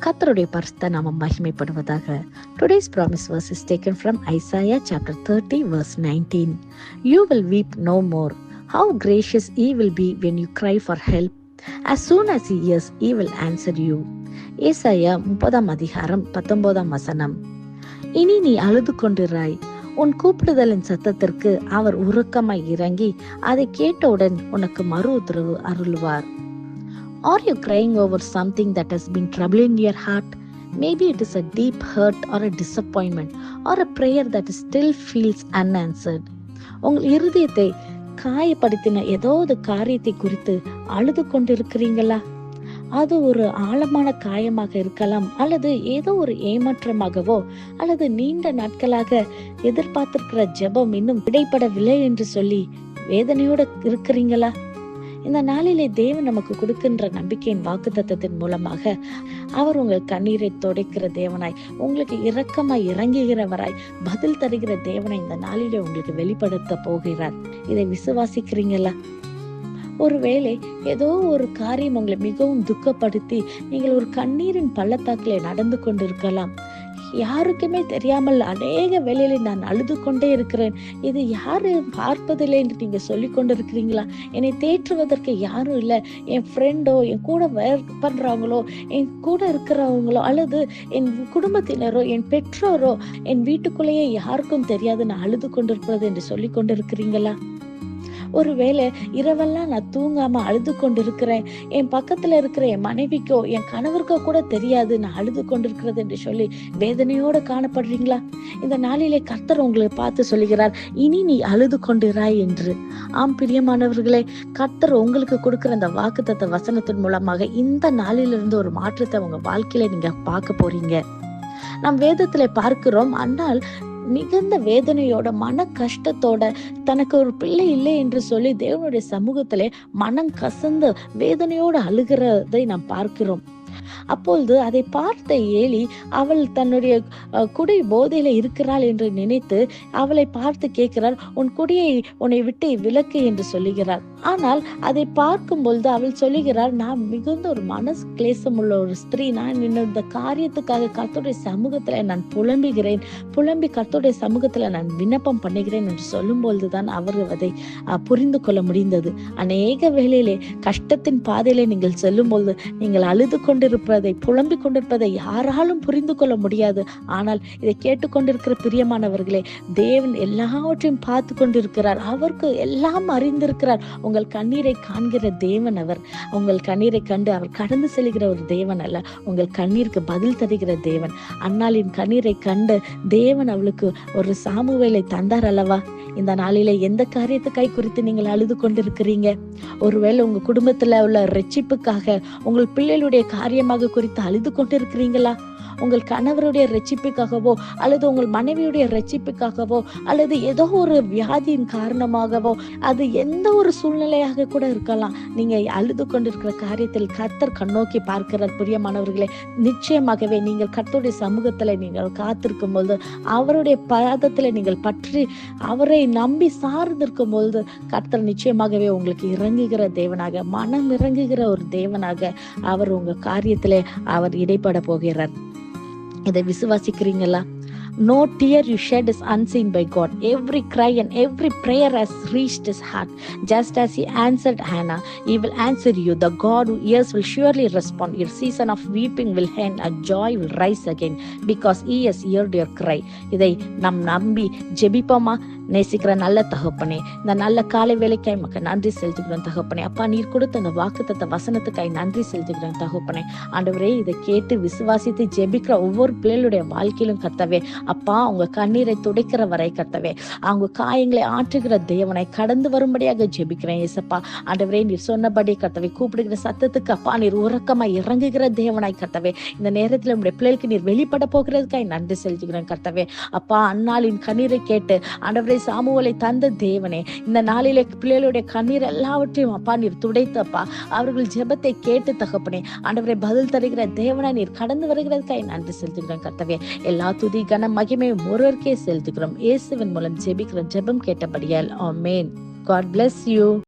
கர்த்தருடைய பரிசுத்த நாமம் மகிமைப்படுவதாக. Today's promise verse is taken from Isaiah chapter 30 verse 19. You will weep no more. How gracious he will be when you cry for help. As soon as he hears, he will answer you. ஏசாயா 30:19. இனி நீ அழுது கொண்டிராய். உன் கூப்பிடுதலின் சத்தத்திற்கு அவர் உருக்கமாய் இறங்கி அதை கேட்டவுடன் உனக்கு மறு உத்தரவு அருள்வார். Are you crying over something that has been troubling your heart? Maybe it is a deep hurt or a disappointment or a prayer that still feels unanswered. உங்கள் இருதயத்தை காயப்படுத்தின ஏதாவது காரியத்தை குறித்து அழுது கொண்டிருக்கிறீங்களா? அது ஒரு ஆழமான காயமாக இருக்கலாம், அல்லது ஏதோ ஒரு ஏமாற்றமாகவோ, அல்லது நீண்ட நாட்களாக எதிர்பார்த்திருக்கிற ஜெபம் இன்னும் விடைபடவில்லை என்று சொல்லி வேதனையோடு இருக்கிறீங்களா? இந்த நாளிலே தேவன் நமக்கு கொடுக்கின்ற நம்பிக்கையின் வாக்குத்தத்தத்தின் மூலமாக அவர் உங்கள் கண்ணீரை துடைக்கிற தேவனாய், உங்களுக்கு இரக்கமாய் இறங்குகிறவராய், பதில் தருகிற தேவனாய் இந்த நாளிலே உங்களுக்கு வெளிப்படுத்த போகிறார். இதை விசுவாசிக்கிறீங்களா? ஒருவேளை ஏதோ ஒரு காரியம் உங்களை மிகவும் துக்கப்படுத்தி நீங்கள் ஒரு கண்ணீரின் பள்ளத்தாக்கிலே நடந்து கொண்டிருக்கலாம். யாருக்குமே தெரியாமல் அநேக வேளையில நான் அழுது கொண்டே இருக்கிறேன், இது யாரு பார்ப்பதில்லை என்று நீங்க சொல்லி கொண்டிருக்கிறீங்களா? என்னை தேற்றுவதற்கு யாரும் இல்லை, என் ஃப்ரெண்டோ, என் கூட ஒர்க் பண்றவங்களோ, என் கூட இருக்கிறவங்களோ, அல்லது என் குடும்பத்தினரோ, என் பெற்றோரோ, என் வீட்டுக்குள்ளேயே யாருக்கும் தெரியாது நான் அழுது கொண்டிருக்கிறது என்று சொல்லி கொண்டிருக்கிறீங்களா? ஒருவேளை இரவெல்லாம் நான் தூங்காம அழுது கொண்டிருக்கிறேன், என் பக்கத்துல இருக்கிற என் மனைவிக்கோ என் கணவருக்கோ கூட தெரியாது நான் அழுது கொண்டிருக்கிறது என்று சொல்லி வேதனையோடு காணப்படுறீங்களா? இந்த நாளிலே கர்த்தர் உங்களை பார்த்து சொல்லுகிறார், இனி நீ அழுது கொண்டிராய் என்று. ஆம் பிரியமானவர்களே, கர்த்தர் உங்களுக்கு கொடுக்கிற அந்த வாக்குத்தத்த வசனத்தின் மூலமாக இந்த நாளிலிருந்து ஒரு மாற்றத்தை உங்க வாழ்க்கையில நீங்க பார்க்க போறீங்க. நாம் வேதத்துல பார்க்கிறோம், ஆனால் மிகுந்த வேதனையோட மன கஷ்டத்தோட தனக்கு ஒரு பிள்ளை இல்லை என்று சொல்லி தேவனுடைய சமூகத்திலே மனம் கசந்து வேதனையோடு அழுகிறதை நாம் பார்க்கிறோம். அப்பொழுது அதை பார்த்த ஏலி அவள் தன்னுடைய குடி போதையில இருக்கிறாள் என்று நினைத்து அவளை பார்த்து கேட்கிறார், உன் குடியை உன்னை விட்டு விலக்கு என்று சொல்லுகிறார். ஆனால் அதை பார்க்கும் பொழுது அவள் சொல்லுகிறார், நான் மிகுந்த ஒரு மனசு கிளேசம் உள்ள ஒரு ஸ்திரீ, நான் இந்த காரியத்துக்காக கர்த்தருடைய சமூகத்துல நான் புலம்பி கர்த்தருடைய சமூகத்துல நான் விண்ணப்பம் பண்ணுகிறேன் என்று சொல்லும் பொழுதுதான் அவர் அதை புரிந்து கொள்ள முடிந்தது. அநேக வேளையிலே கஷ்டத்தின் பாதையிலே நீங்கள் செல்லும் பொழுது நீங்கள் அழுது கொண்டிருப்பதை, புலம்பிக் கொண்டிருப்பதை யாராலும் புரிந்து கொள்ள முடியாது. ஆனால் இதை கேட்டுக்கொண்டிருக்கிற பிரியமானவர்களே, தேவன் எல்லாவற்றையும் பார்த்து கொண்டிருக்கிறார், அவருக்கு எல்லாம் அறிந்திருக்கிறார். உங்கள் கண்ணீரை காண்கிற தேவன் அவர். உங்கள் கண்ணீரை கண்டு அவர் கடந்து செல்கிற ஒரு தேவன் அல்ல, உங்கள் கண்ணீருக்கு பதில் தருகிற தேவன். அன்னாளின் கண்ணீரை கண்டு தேவன் அவளுக்கு ஒரு சாமுவேலை தந்தார் அல்லவா? இந்த நாளிலே எந்த காரியத்துக்காய் குறித்து நீங்கள் அழுது கொண்டிருக்கிறீங்க? ஒருவேளை உங்க குடும்பத்துல உள்ள ரட்சிப்புக்காக, உங்கள் பிள்ளைகளுடைய காரியமாக குறித்து அழுது கொண்டிருக்கிறீங்களா? உங்கள் கணவருடைய ரட்சிப்புக்காகவோ, அல்லது உங்கள் மனைவியுடைய ரட்சிப்புக்காகவோ, அல்லது ஏதோ ஒரு வியாதியின் காரணமாகவோ, அது எந்த ஒரு சூழ்நிலையாக கூட இருக்கலாம். நீங்க அழுது கொண்டிருக்கிற காரியத்தில் கர்த்தர் கண்ணோக்கி பார்க்கிறார். பிரியமானவர்களே, நிச்சயமாகவே நீங்கள் கர்த்தருடைய சமூகத்துல நீங்கள் காத்திருக்கும் பொழுது, அவருடைய பாதத்துல நீங்கள் பற்றி அவரை நம்பி சார்ந்திருக்கும் பொழுது, கர்த்தர் நிச்சயமாகவே உங்களுக்கு இறங்குகிற தேவனாக, மனம் இறங்குகிற ஒரு தேவனாக அவர் உங்க காரியத்திலே அவர் இடைப்பட போகிறார். இதை விசுவாசிக்கிறீங்களா? No tear you shed is unseen by God. Every cry and every prayer has reached his heart. Just as he answered Hannah, he will answer you. The God who hears will surely respond. Your season of weeping will end and joy will rise again because he has heard your cry. இதை நாம் நம்பி ஜெபிப்போமா? நேசிக்கிற நல்ல தகப்பனே, இந்த நல்ல காலை வேலைக்காய் மக்கள் நன்றி செலுத்துகிறோம் தகப்பனே. அப்பா, நீர் கொடுத்த அந்த வாக்குத்தத்த வசனத்துக்காய் நன்றி செலுத்துகிறோம் தகப்பனே. ஆண்டவரே, இதை கேட்டு விசுவாசித்து ஜெபிக்கிற ஒவ்வொரு பிள்ளைகளுடைய வாழ்க்கையிலும் கர்த்தாவே, அப்பா, உங்க கண்ணீரை துடைக்கிற வரை கர்த்தாவே, அவங்க காயங்களை ஆற்றுகிற தேவனை கடந்து வரும்படியாக ஜெபிக்கிறேன் ஏசப்பா. ஆண்டவரே, நீர் சொன்னபடி கர்த்தாவே, கூப்பிடுகிற சத்தத்துக்கு அப்பா நீர் உறக்கமாய் இறங்குகிற தேவனாய் கர்த்தாவே, இந்த நேரத்தில் உங்களுடைய பிள்ளைகளுக்கு நீர் வெளிப்பட போகிறதுக்காய் நன்றி செலுத்துகிறேன் கர்த்தாவே. அப்பா, அந்நாளின் கண்ணீரை கேட்டு ஆண்டவரே சாமுவேலை தந்த தேவனே, இந்த நாளிலே பிள்ளைகளுடைய கண்ணீர் எல்லாவற்றையும் அப்பா நீர் துடைத்தப்பா, அவர்கள் ஜெபத்தை கேட்டு தகப்பனே, ஆண்டவரை பதில் தருகிற தேவனை நீர் கடந்து வருகிறதுக்காய் நன்றி செலுத்துகிறேன் கர்த்தாவே. எல்லா துதி கன மகிமையும் ஒருவருக்கே செலுத்துகிறோம். இயேசுவின் மூலம் ஜெபிக்கிறோம். ஜெபம் கேட்டபடியால் ஆமென். God bless you.